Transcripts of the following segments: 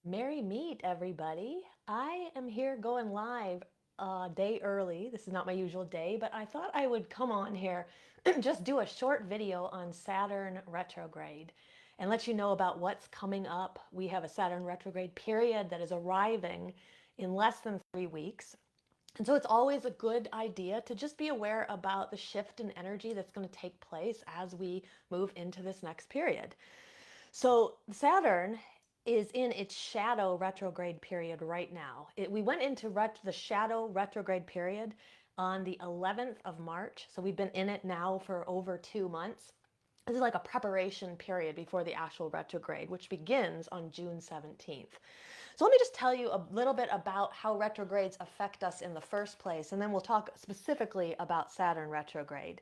Merry meet, everybody. I am here going live a day early. This is not my usual day, but I thought I would come on here and just do a short video on Saturn retrograde and let you know about what's coming up. We have a Saturn retrograde period that is arriving in less than 3 weeks. And so it's always a good idea to just be aware about the shift in energy that's going to take place as we move into this next period. So Saturn is in its shadow retrograde period right now. We went into the shadow retrograde period on the 11th of March. So we've been in it now for over 2 months. This is like a preparation period before the actual retrograde, which begins on June 17th. So let me just tell you a little bit about how retrogrades affect us in the first place, and then we'll talk specifically about Saturn retrograde.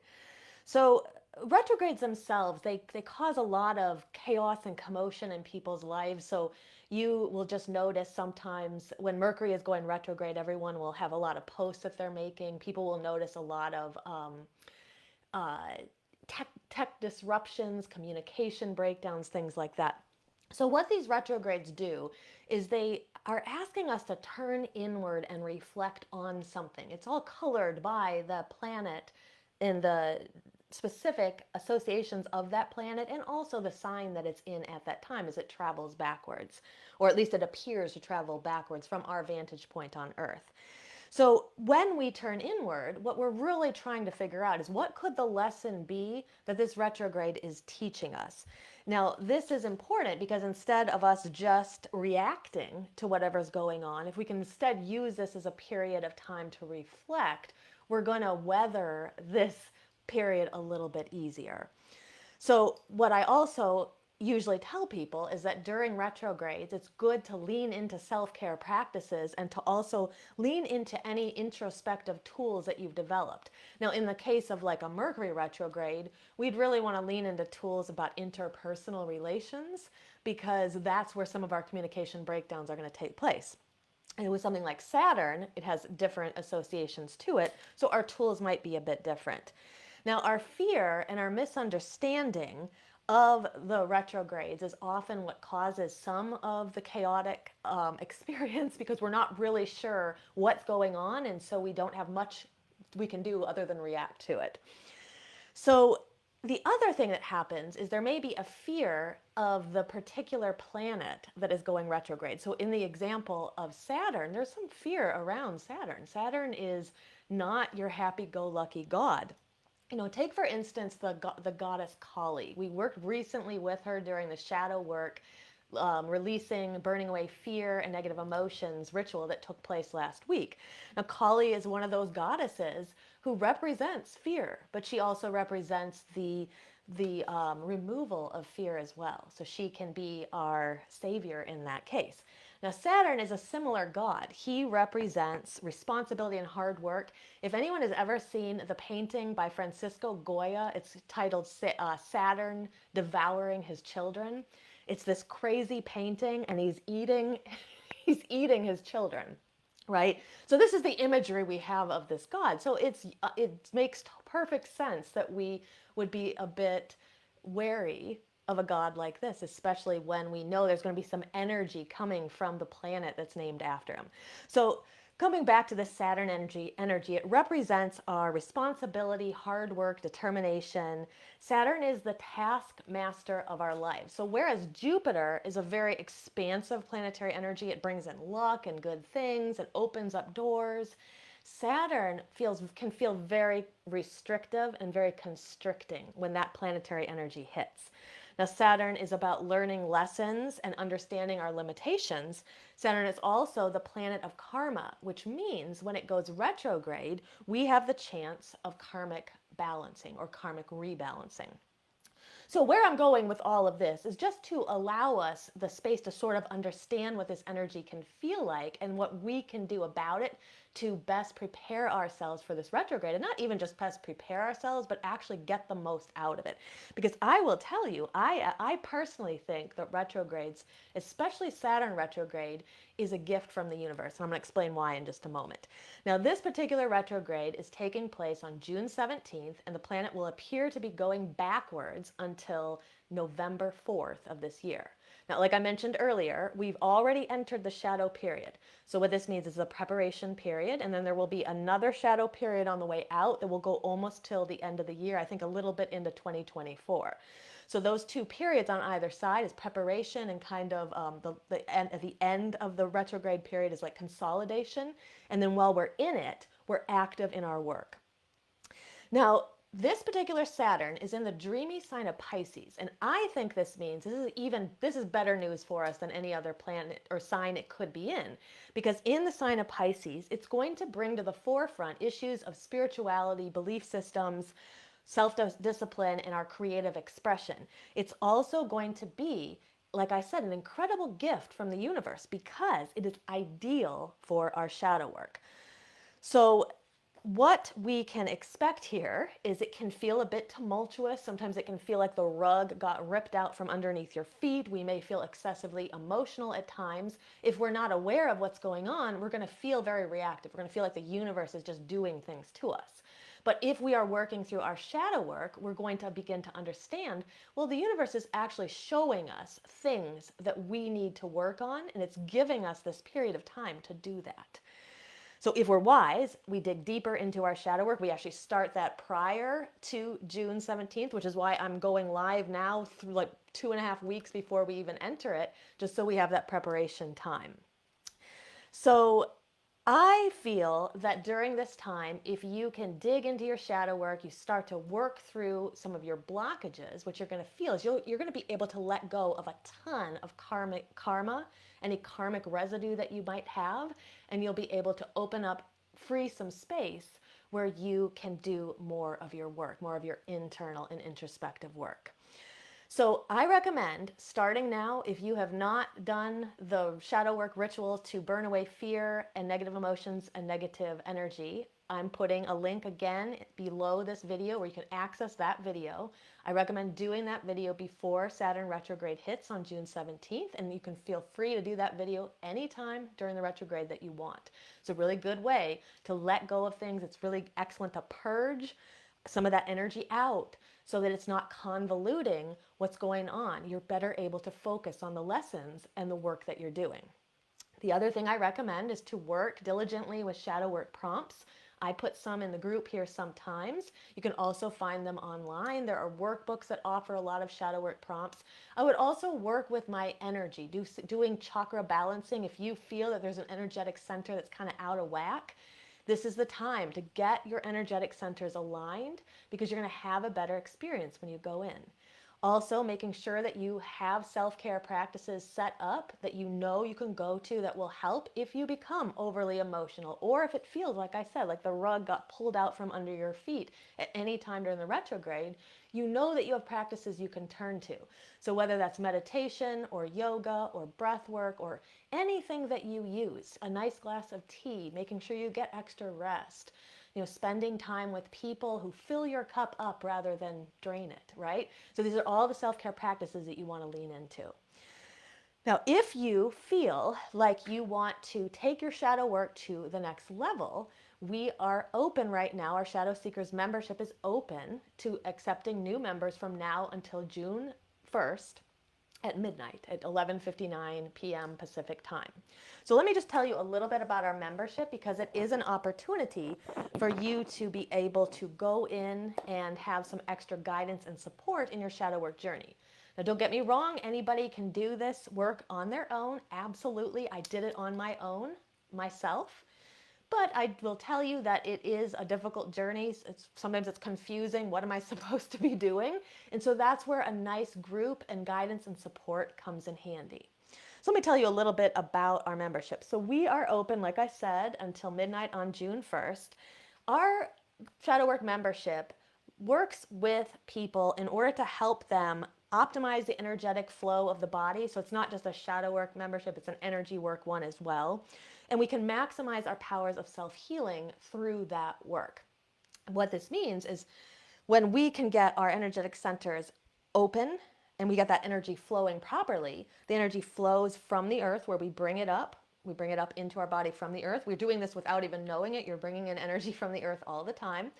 So retrogrades themselves, they cause a lot of chaos and commotion in people's lives. So you will just notice sometimes when Mercury is going retrograde, everyone will have a lot of posts that they're making. People will notice a lot of uh, tech disruptions, communication breakdowns, things like that. So what these retrogrades do is they are asking us to turn inward and reflect on something. It's all colored by the planet and the specific associations of that planet and also the sign that it's in at that time as it travels backwards, or at least it appears to travel backwards from our vantage point on Earth. So when we turn inward, what we're really trying to figure out is what could the lesson be that this retrograde is teaching us? Now, this is important because instead of us just reacting to whatever's going on, if we can instead use this as a period of time to reflect, we're going to weather this period a little bit easier. So, what I also usually tell people is that during retrogrades, it's good to lean into self care practices and to also lean into any introspective tools that you've developed. Now, in the case of like a Mercury retrograde, we'd really want to lean into tools about interpersonal relations because that's where some of our communication breakdowns are going to take place. And with something like Saturn, it has different associations to it, so our tools might be a bit different. Now, our fear and our misunderstanding of the retrogrades is often what causes some of the chaotic experience because we're not really sure what's going on, and so we don't have much we can do other than react to it. So the other thing that happens is there may be a fear of the particular planet that is going retrograde. So in the example of Saturn, there's some fear around Saturn. Saturn is not your happy-go-lucky god. Take for instance the goddess Kali. We worked recently with her during the shadow work, releasing, burning away fear and negative emotions ritual that took place last week. Now, Kali is one of those goddesses who represents fear, but she also represents the removal of fear as well. So she can be our savior in that case. Now, Saturn is a similar god. He represents responsibility and hard work. If anyone has ever seen the painting by Francisco Goya, it's titled Saturn Devouring His Children. It's this crazy painting, and he's eating, he's eating his children, right? So this is the imagery we have of this god. So it makes perfect sense that we would be a bit wary of a god like this, especially when we know there's going to be some energy coming from the planet that's named after him. So coming back to this Saturn energy, it represents our responsibility, hard work, determination. Saturn is the taskmaster of our lives. So whereas Jupiter is a very expansive planetary energy, it brings in luck and good things, it opens up doors. Saturn can feel very restrictive and very constricting when that planetary energy hits. Now, Saturn is about learning lessons and understanding our limitations. Saturn is also the planet of karma, which means when it goes retrograde, we have the chance of karmic balancing or karmic rebalancing. So where I'm going with all of this is just to allow us the space to sort of understand what this energy can feel like and what we can do about it to best prepare ourselves for this retrograde, and not even just best prepare ourselves, but actually get the most out of it. Because I will tell you, I personally think that retrogrades, especially Saturn retrograde, is a gift from the universe. And I'm going to explain why in just a moment. Now, this particular retrograde is taking place on June 17th, and the planet will appear to be going backwards until November 4th of this year. Now, like I mentioned earlier, we've already entered the shadow period. So what this means is a preparation period, and then there will be another shadow period on the way out that will go almost till the end of the year, I think a little bit into 2024. So those two periods on either side is preparation, and kind of the end of the retrograde period is like consolidation. And then while we're in it, we're active in our work. Now, this particular Saturn is in the dreamy sign of Pisces, and I think this means this is better news for us than any other planet or sign it could be in, because in the sign of Pisces, it's going to bring to the forefront issues of spirituality, belief systems, self-discipline, and our creative expression. It's also going to be, like I said, an incredible gift from the universe because it is ideal for our shadow work. So what we can expect here is it can feel a bit tumultuous. Sometimes it can feel like the rug got ripped out from underneath your feet. We may feel excessively emotional at times. If we're not aware of what's going on, we're going to feel very reactive. We're going to feel like the universe is just doing things to us. But if we are working through our shadow work, we're going to begin to understand, well, the universe is actually showing us things that we need to work on, and it's giving us this period of time to do that. So if we're wise, we dig deeper into our shadow work. We actually start that prior to June 17th, which is why I'm going live now through like 2.5 weeks before we even enter it, just so we have that preparation time. So I feel that during this time, if you can dig into your shadow work, you start to work through some of your blockages, what you're going to feel is you're going to be able to let go of a ton of karma, any karmic residue that you might have, and you'll be able to open up, free some space where you can do more of your work, more of your internal and introspective work. So I recommend starting now, if you have not done the shadow work ritual to burn away fear and negative emotions and negative energy, I'm putting a link again below this video where you can access that video. I recommend doing that video before Saturn retrograde hits on June 17th, and you can feel free to do that video anytime during the retrograde that you want. It's a really good way to let go of things. It's really excellent to purge some of that energy out so that it's not convoluting what's going on. You're better able to focus on the lessons and the work that you're doing. The other thing I recommend is to work diligently with shadow work prompts. I put some in the group here sometimes. You can also find them online. There are workbooks that offer a lot of shadow work prompts. I would also work with my energy, doing chakra balancing. If you feel that there's an energetic center that's kind of out of whack, this is the time to get your energetic centers aligned, because you're going to have a better experience when you go in. Also, making sure that you have self-care practices set up that you know you can go to that will help if you become overly emotional, or if it feels, like I said, like the rug got pulled out from under your feet at any time during the retrograde. You know that you have practices you can turn to. So whether that's meditation or yoga or breath work or anything that you use, a nice glass of tea, making sure you get extra rest, spending time with people who fill your cup up rather than drain it, right? So these are all the self-care practices that you want to lean into. Now, if you feel like you want to take your shadow work to the next level, we are open right now. Our Shadow Seekers membership is open to accepting new members from now until June 1st at midnight at 11:59 p.m. Pacific time. So let me just tell you a little bit about our membership, because it is an opportunity for you to be able to go in and have some extra guidance and support in your shadow work journey. Now, don't get me wrong, anybody can do this work on their own. Absolutely. I did it on my own, myself. But I will tell you that it is a difficult journey. Sometimes it's confusing. What am I supposed to be doing? And so that's where a nice group and guidance and support comes in handy. So let me tell you a little bit about our membership. So we are open, like I said, until midnight on June 1st. Our shadow work membership works with people in order to help them optimize the energetic flow of the body. So it's not just a shadow work membership, it's an energy work one as well. And we can maximize our powers of self-healing through that work. What this means is when we can get our energetic centers open and we get that energy flowing properly, the energy flows from the earth where we bring it up. We bring it up into our body from the earth. We're doing this without even knowing it. You're bringing in energy from the earth all the time.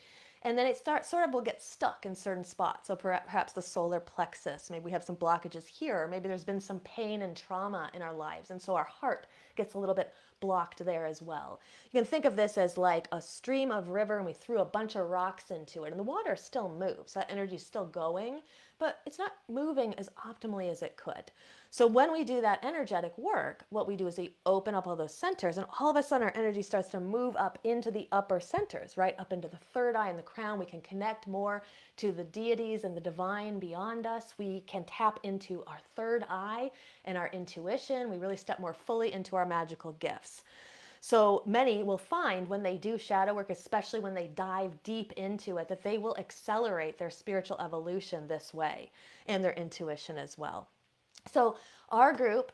And then it starts sort of will get stuck in certain spots. So perhaps the solar plexus, maybe we have some blockages here, or maybe there's been some pain and trauma in our lives. And so our heart gets a little bit blocked there as well. You can think of this as like a stream of river and we threw a bunch of rocks into it and the water still moves. That energy is still going, but it's not moving as optimally as it could. So when we do that energetic work, what we do is we open up all those centers and all of a sudden our energy starts to move up into the upper centers, right? Up into the third eye and the crown. We can connect more to the deities and the divine beyond us. We can tap into our third eye and our intuition. We really step more fully into our magical gifts. So many will find when they do shadow work, especially when they dive deep into it, that they will accelerate their spiritual evolution this way and their intuition as well. So our group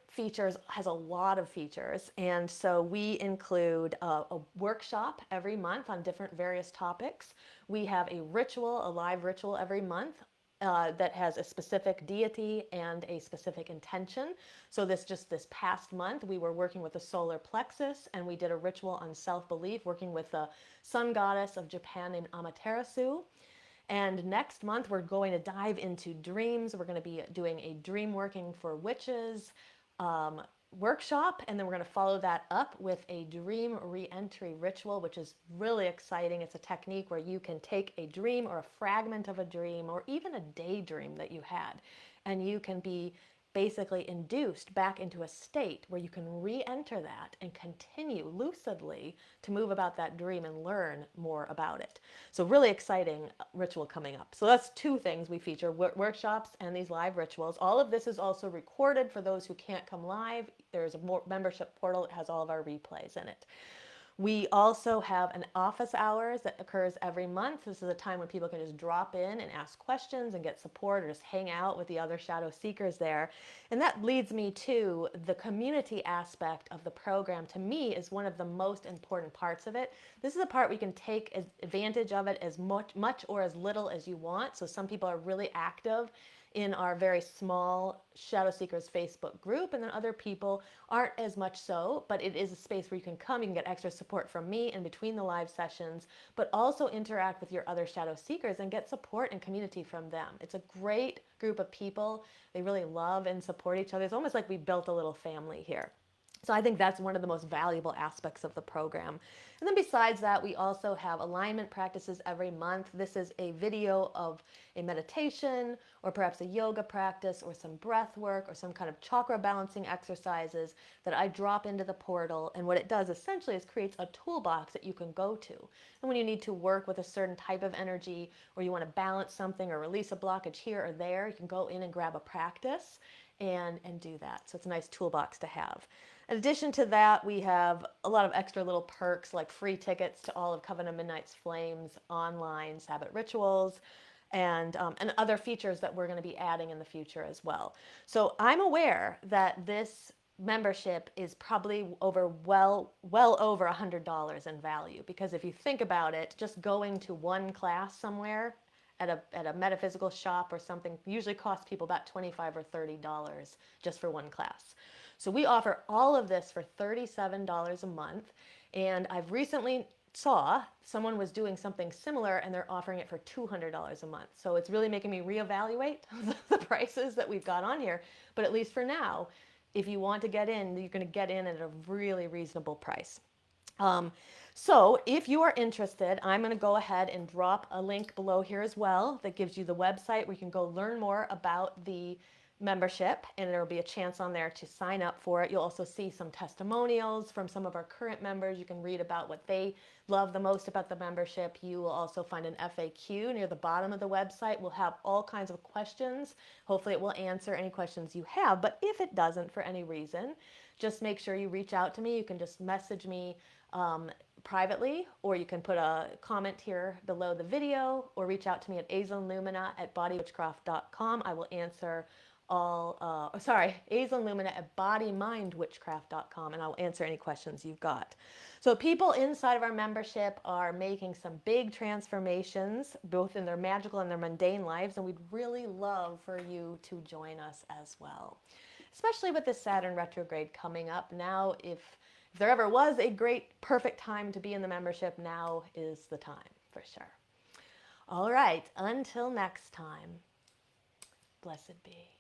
has a lot of features, and so we include a workshop every month on different various topics. We have a ritual, a live ritual every month that has a specific deity and a specific intention. So this past month, we were working with the solar plexus, and we did a ritual on self-belief, working with the sun goddess of Japan named Amaterasu. And next month, we're going to dive into dreams. We're going to be doing a dream working for witches workshop, and then we're going to follow that up with a dream re-entry ritual, which is really exciting. It's a technique where you can take a dream or a fragment of a dream or even a daydream that you had, and you can be basically induced back into a state where you can re-enter that and continue lucidly to move about that dream and learn more about it. So really exciting ritual coming up. So that's two things we feature, workshops and these live rituals. All of this is also recorded for those who can't come live. There's a membership portal that has all of our replays in it. We also have an office hours that occurs every month. This is a time when people can just drop in and ask questions and get support or just hang out with the other shadow seekers there. And that leads me to the community aspect of the program. To me, is one of the most important parts of it. This is a part where you can take advantage of it as much or as little as you want. So some people are really active in our very small Shadow Seekers Facebook group, and then other people aren't as much so, but it is a space where you can come, you can get extra support from me in between the live sessions, but also interact with your other Shadow Seekers and get support and community from them. It's a great group of people. They really love and support each other. It's almost like we built a little family here. So I think that's one of the most valuable aspects of the program. And then besides that, we also have alignment practices every month. This is a video of a meditation or perhaps a yoga practice or some breath work or some kind of chakra balancing exercises that I drop into the portal. And what it does essentially is creates a toolbox that you can go to. And when you need to work with a certain type of energy or you want to balance something or release a blockage here or there, you can go in and grab a practice and do that. So it's a nice toolbox to have. In addition to that, we have a lot of extra little perks like free tickets to all of Coven of Midnight's Flames online Sabbath rituals and other features that we're going to be adding in the future as well. So I'm aware that this membership is probably well over $100 in value, because if you think about it, just going to one class somewhere at a metaphysical shop or something usually costs people about $25 or $30 just for one class. So we offer all of this for $37 a month, and I've recently saw someone was doing something similar and they're offering it for $200 a month. So it's really making me reevaluate the prices that we've got on here. But at least for now, if you want to get in, you're going to get in at a really reasonable price. So if you are interested, I'm going to go ahead and drop a link below here as well that gives you the website where you can go learn more about the membership, and there will be a chance on there to sign up for it. You'll also see some testimonials from some of our current members. You can read about what they love the most about the membership. You will also find an FAQ near the bottom of the website. We'll have all kinds of questions. Hopefully it will answer any questions you have, but if it doesn't for any reason, just make sure you reach out to me. You can just message me privately, or you can put a comment here below the video, or reach out to me at azelnlumina@bodywitchcraft.com. I will answer azelnlumina@bodymindwitchcraft.com, and I'll answer any questions you've got. So people inside of our membership are making some big transformations, both in their magical and their mundane lives, and we'd really love for you to join us as well, especially with the Saturn retrograde coming up. Now, if there ever was a great, perfect time to be in the membership, now is the time for sure. All right, until next time, blessed be.